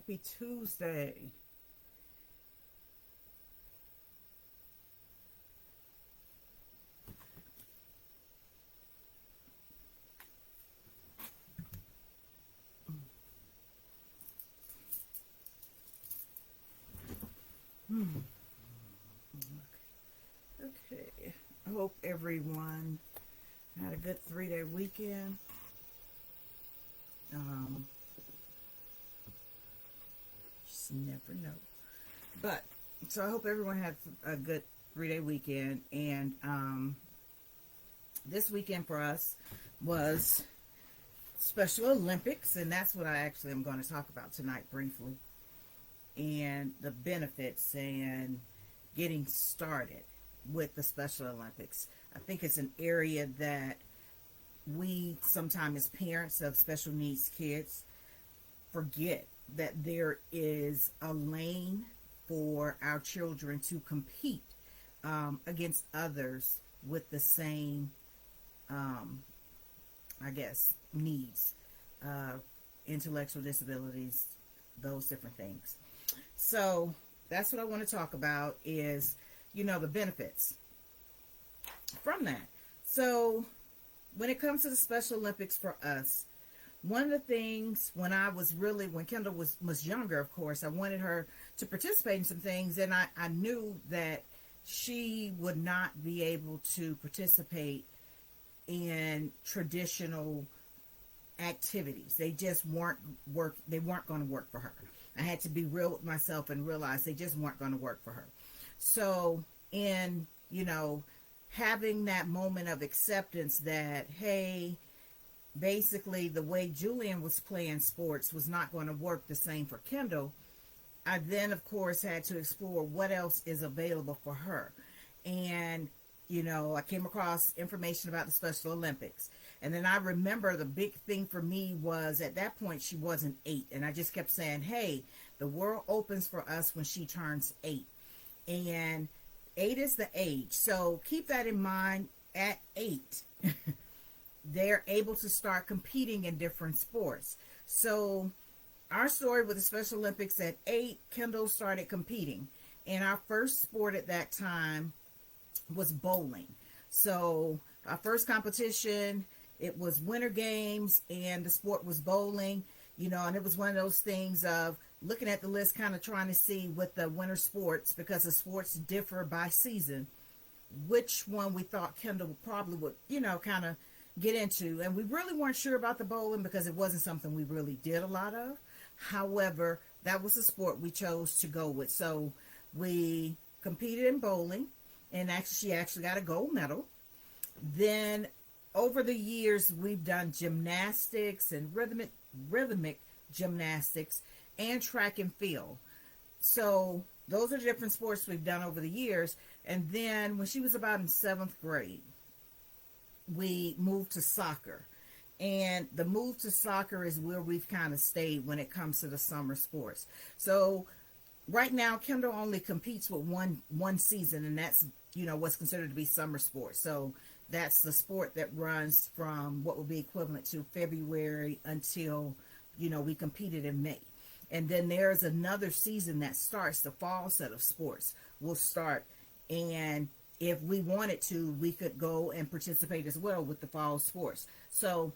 Happy Tuesday. Okay. I hope everyone had a good 3-day weekend. Just never know. But, so I hope everyone had a good 3-day weekend. And this weekend for us was Special Olympics. And that's what I actually am going to talk about tonight briefly. And the benefits and getting started with the Special Olympics. I think it's an area that we sometimes as parents of special needs kids forget that there is a lane for our children to compete against others with the same, I guess, needs, intellectual disabilities, those different things. So that's what I want to talk about is, the benefits from that. So when it comes to the Special Olympics for us, one of the things when Kendall was younger, of course, I wanted her to participate in some things, and I knew that she would not be able to participate in traditional activities. They just weren't going to work for her. I had to be real with myself and realize they just weren't going to work for her. So in, having that moment of acceptance that, hey, basically the way Julian was playing sports was not going to work the same for Kendall, I then, of course, had to explore what else is available for her. And, I came across information about the Special Olympics. And then I remember the big thing for me was at that point she wasn't 8. And I just kept saying, hey, the world opens for us when she turns 8. And 8 is the age. So keep that in mind. At 8, they're able to start competing in different sports. So our story with the Special Olympics at 8, Kendall started competing. And our first sport at that time was bowling. So our first competition, it was Winter Games, and the sport was bowling, and it was one of those things of looking at the list, kind of trying to see with the winter sports, because the sports differ by season, which one we thought Kendall probably would, kind of get into. And we really weren't sure about the bowling because it wasn't something we really did a lot of. However, that was the sport we chose to go with. So we competed in bowling, and she actually got a gold medal. Then over the years, we've done gymnastics and rhythmic gymnastics and track and field. So those are different sports we've done over the years. And then when she was about in 7th grade, we moved to soccer. And the move to soccer is where we've kind of stayed when it comes to the summer sports. So right now, Kendall only competes with one season, and that's, what's considered to be summer sports. So that's the sport that runs from what would be equivalent to February until, we competed in May. And then there's another season that starts, the fall set of sports will start. And if we wanted to, we could go and participate as well with the fall sports. So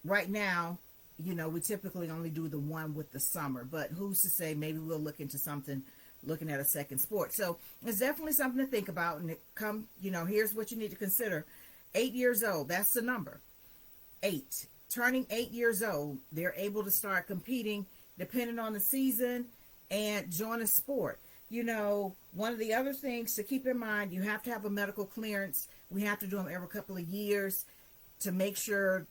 right now, we typically only do the one with the summer, but who's to say maybe we'll look into something, looking at a second sport. So it's definitely something to think about. And here's what you need to consider. 8 years old, that's the number. 8. Turning 8 years old, they're able to start competing depending on the season and join a sport. One of the other things to keep in mind, you have to have a medical clearance. We have to do them every couple of years to make sure,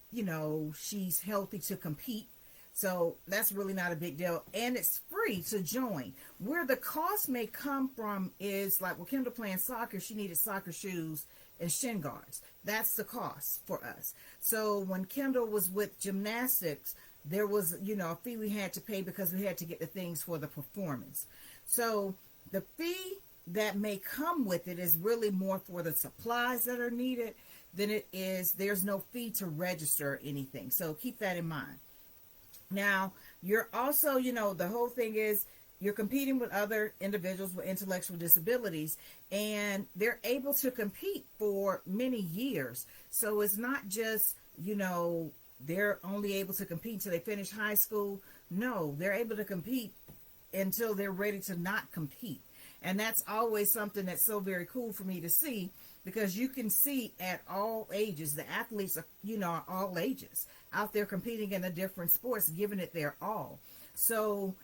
she's healthy to compete. So that's really not a big deal. And it's free to join. Where the cost may come from is like, well, Kendall playing soccer, she needed soccer shoes and shin guards. That's the cost for us. So when Kendall was with gymnastics, there was, a fee we had to pay because we had to get the things for the performance. So the fee that may come with it is really more for the supplies that are needed than it is, there's no fee to register anything. So keep that in mind. Now, you're also, the whole thing is you're competing with other individuals with intellectual disabilities, and they're able to compete for many years. So it's not just, they're only able to compete until they finish high school. No, they're able to compete until they're ready to not compete. And that's always something that's so very cool for me to see, because you can see at all ages, the athletes are, are all ages out there competing in the different sports, giving it their all. So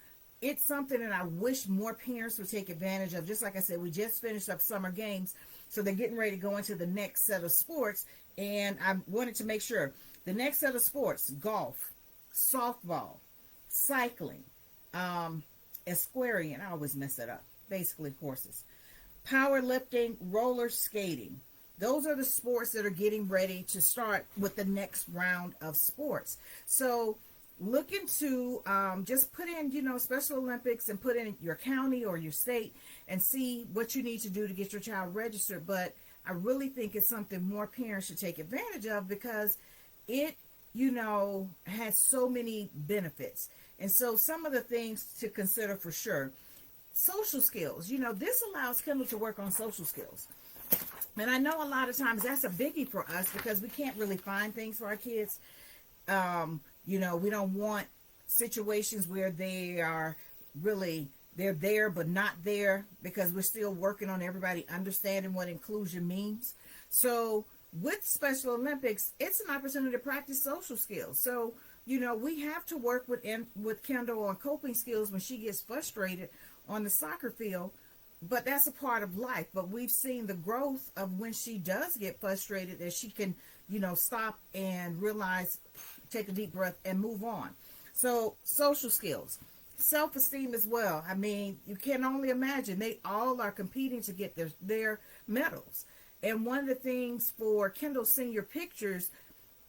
it's something that I wish more parents would take advantage of. Just like I said, we just finished up summer games, so they're getting ready to go into the next set of sports. And I wanted to make sure the next set of sports: golf, softball, cycling, equestrian, I always mess that up, basically horses, powerlifting, roller skating. Those are the sports that are getting ready to start with the next round of sports. So look into, just put in, Special Olympics, and put in your county or your state and see what you need to do to get your child registered. But I really think it's something more parents should take advantage of, because it, has so many benefits. And so some of the things to consider for sure: social skills. This allows Kendall to work on social skills. And I know a lot of times that's a biggie for us, because we can't really find things for our kids. We don't want situations where they're there but not there, because we're still working on everybody understanding what inclusion means. So with Special Olympics, it's an opportunity to practice social skills. So, we have to work with Kendall on coping skills when she gets frustrated on the soccer field, but that's a part of life. But we've seen the growth of when she does get frustrated, that she can, stop and realize, take a deep breath and move on. So social skills, self-esteem as well. I mean, you can only imagine they all are competing to get their medals. And one of the things for Kendall's senior pictures,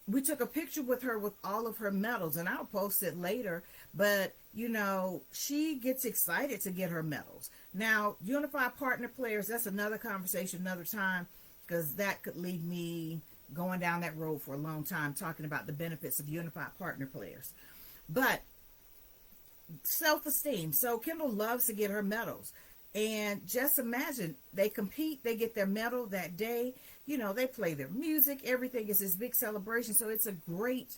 we took a picture with her with all of her medals, and I'll post it later. But, she gets excited to get her medals. Now, unified partner players, that's another conversation another time, because that could leave me going down that road for a long time, talking about the benefits of unified partner players. But self-esteem. So Kendall loves to get her medals. And just imagine, they compete, they get their medal that day, they play their music, everything is this big celebration. So it's a great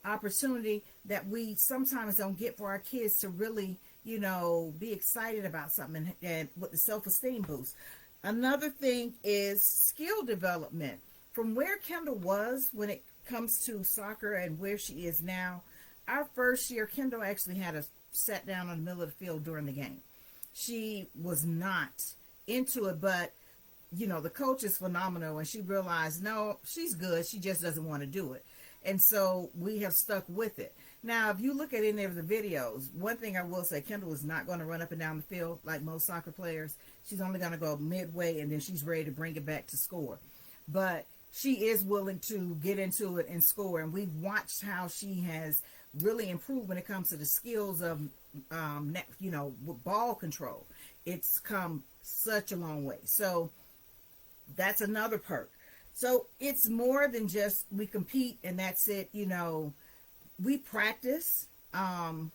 opportunity that we sometimes don't get for our kids to really, be excited about something, and with the self-esteem boost. Another thing is skill development. From where Kendall was when it comes to soccer and where she is now, our first year, Kendall actually had us sat down in the middle of the field during the game. She was not into it, but, the coach is phenomenal, and she realized, no, she's good. She just doesn't want to do it. And so we have stuck with it. Now, if you look at any of the videos, one thing I will say, Kendall is not going to run up and down the field like most soccer players. She's only going to go midway, and then she's ready to bring it back to score. But she is willing to get into it and score, and we've watched how she has really improved when it comes to the skills of, ball control. It's come such a long way. So that's another perk. So it's more than just we compete and that's it. We practice, and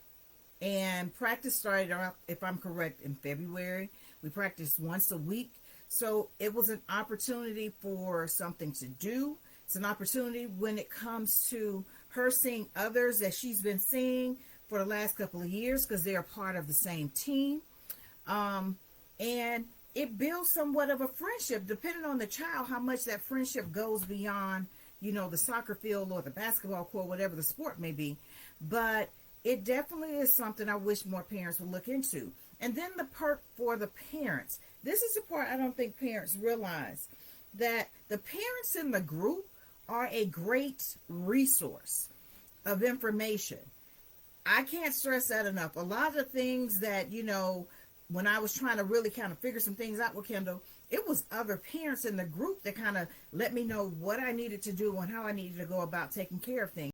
practice started out, if I'm correct, in February. We practiced once a week. So it was an opportunity for something to do. It's an opportunity when it comes to her seeing others that she's been seeing for the last couple of years, because they are part of the same team. And it builds somewhat of a friendship, depending on the child, how much that friendship goes beyond, the soccer field or the basketball court, whatever the sport may be. But it definitely is something I wish more parents would look into. And then the perk for the parents. This is the part I don't think parents realize, that the parents in the group are a great resource of information. I can't stress that enough. A lot of the things that, when I was trying to really kind of figure some things out with Kendall, it was other parents in the group that kind of let me know what I needed to do and how I needed to go about taking care of things.